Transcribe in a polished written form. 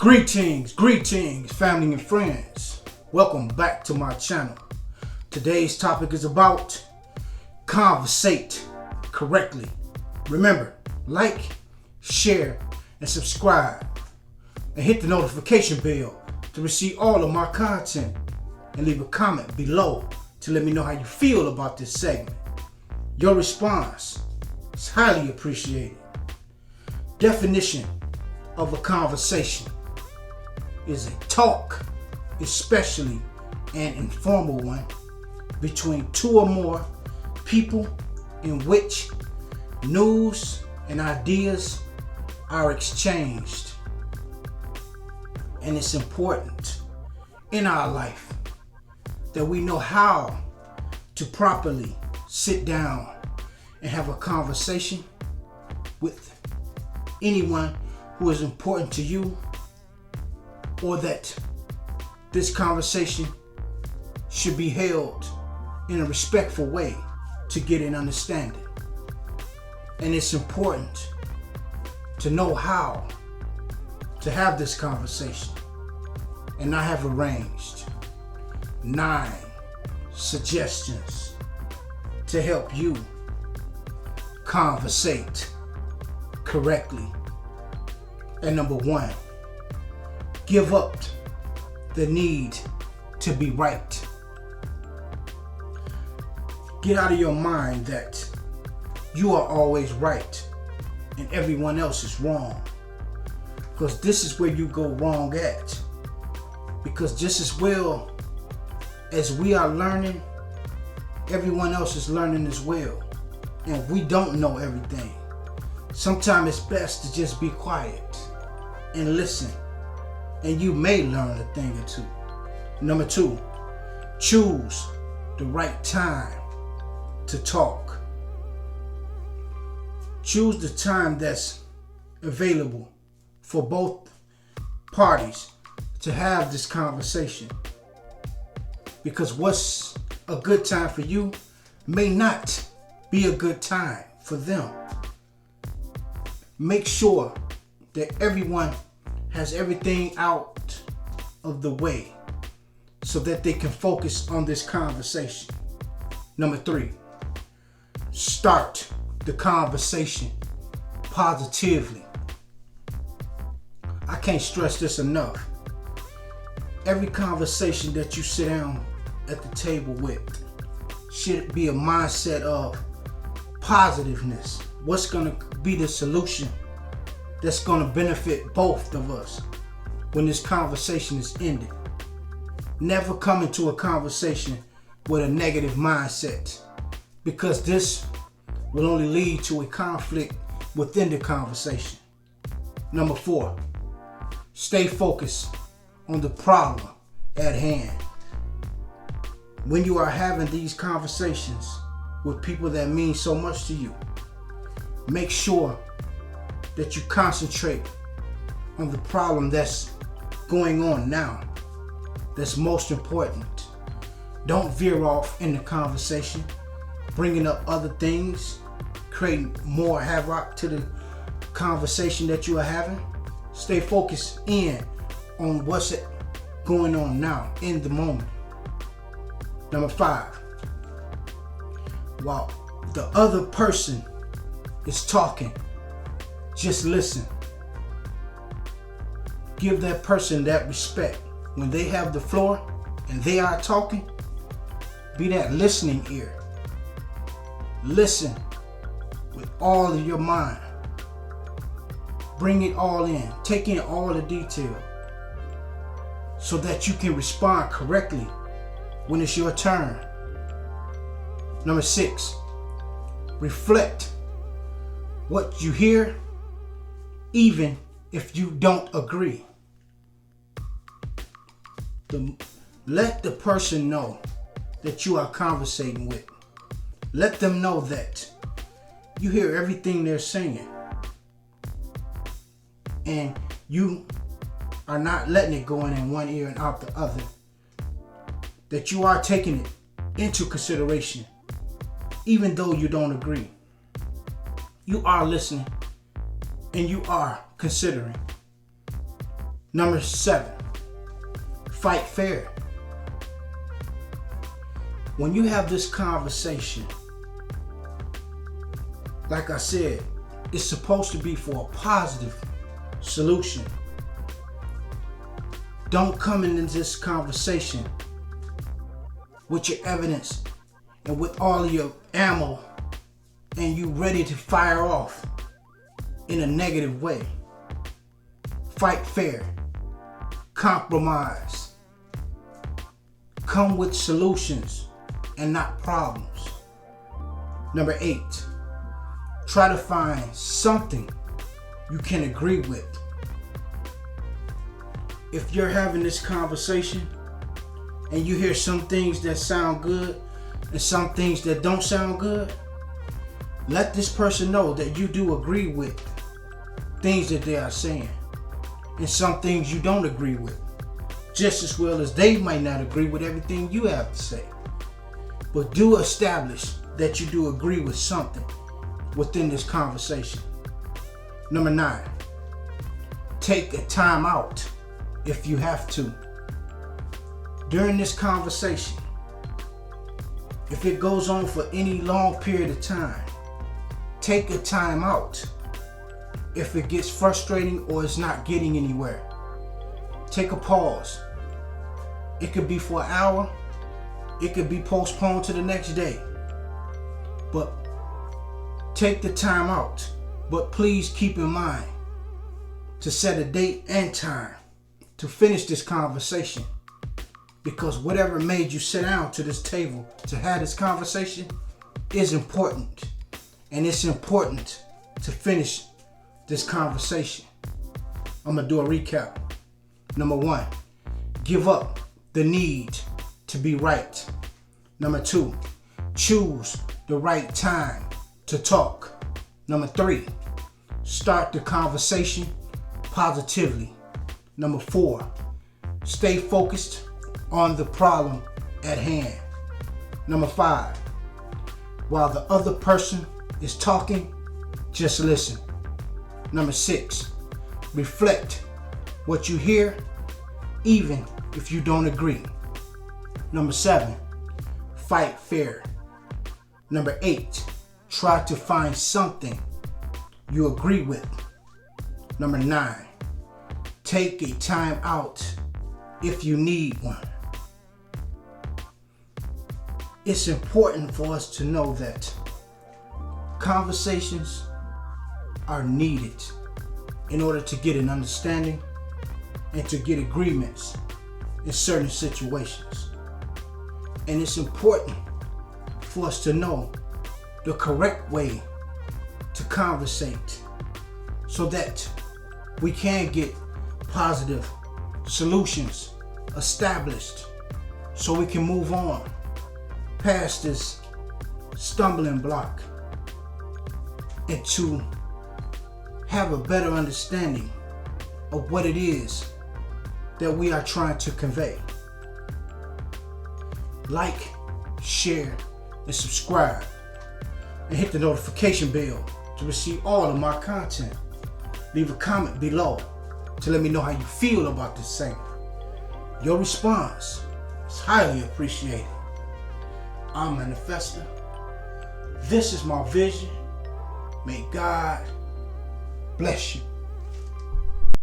Greetings, family and friends. Welcome back to my channel. Today's topic is about Conversate Correctly. Remember, like, share, and subscribe. And hit the notification bell to receive all of my content. And leave a comment below to let me know how you feel about this segment. Your response is highly appreciated. Definition of a conversation is a talk, especially an informal one, between two or more people in which news and ideas are exchanged. And it's important in our life that we know how to properly sit down and have a conversation with anyone who is important to you, or that this conversation should be held in a respectful way to get an understanding. And it's important to know how to have this conversation. And I have arranged 9 suggestions to help you conversate correctly. And number 1, give up the need to be right. Get out of your mind that you are always right and everyone else is wrong. Because this is where you go wrong at. Because just as well as we are learning, everyone else is learning as well. And we don't know everything. Sometimes it's best to just be quiet and listen. And you may learn a thing or two. Number 2, choose the right time to talk. Choose the time that's available for both parties to have this conversation. Because what's a good time for you may not be a good time for them. Make sure that everyone has everything out of the way so that they can focus on this conversation. Number 3, start the conversation positively. I can't stress this enough. Every conversation that you sit down at the table with should be a mindset of positiveness. What's going to be the solution that's going to benefit both of us when this conversation is ended? Never come into a conversation with a negative mindset, because this will only lead to a conflict within the conversation. Number 4, stay focused on the problem at hand. When you are having these conversations with people that mean so much to you, make sure that you concentrate on the problem that's going on now. That's most important. Don't veer off in the conversation, bringing up other things, creating more havoc to the conversation that you are having. Stay focused in on what's going on now in the moment. Number 5, while the other person is talking, just listen. Give that person that respect. When they have the floor and they are talking, be that listening ear. Listen with all of your mind. Bring it all in. Take in all the detail so that you can respond correctly when it's your turn. Number 6, reflect what you hear, even if you don't agree. Let the person know that you are conversating with. Let them know that you hear everything they're saying. And you are not letting it go in one ear and out the other. That you are taking it into consideration, even though you don't agree. You are listening and you are considering. Number 7, fight fair. When you have this conversation, like I said, it's supposed to be for a positive solution. Don't come into this conversation with your evidence and with all of your ammo and you ready to fire off in a negative way. Fight fair. Compromise. Come with solutions and not problems. Number 8, try to find something you can agree with. If you're having this conversation and you hear some things that sound good and some things that don't sound good, let this person know that you do agree with things that they are saying and some things you don't agree with, just as well as they might not agree with everything you have to say. But do establish that you do agree with something within this conversation. Number 9, take a time out if you have to. During this conversation, if it goes on for any long period of time, take a time out. If it gets frustrating or it's not getting anywhere, take a pause. It could be for an hour, it could be postponed to the next day, but take the time out. But please keep in mind to set a date and time to finish this conversation, because whatever made you sit down to this table to have this conversation is important, and it's important to finish this conversation. I'm gonna do a recap. Number 1, give up the need to be right. Number 2, choose the right time to talk. Number 3, start the conversation positively. Number 4, stay focused on the problem at hand. Number 5, while the other person is talking, just listen. Number 6, reflect what you hear, even if you don't agree. Number 7, fight fair. Number 8, try to find something you agree with. Number 9, take a time out if you need one. It's important for us to know that conversations are needed in order to get an understanding and to get agreements in certain situations. And it's important for us to know the correct way to conversate so that we can get positive solutions established so we can move on past this stumbling block and to have a better understanding of what it is that we are trying to convey. Like, share, and subscribe, and hit the notification bell to receive all of my content. Leave a comment below to let me know how you feel about this segment. Your response is highly appreciated. I'm Manifesta. This is my vision. May God bless you.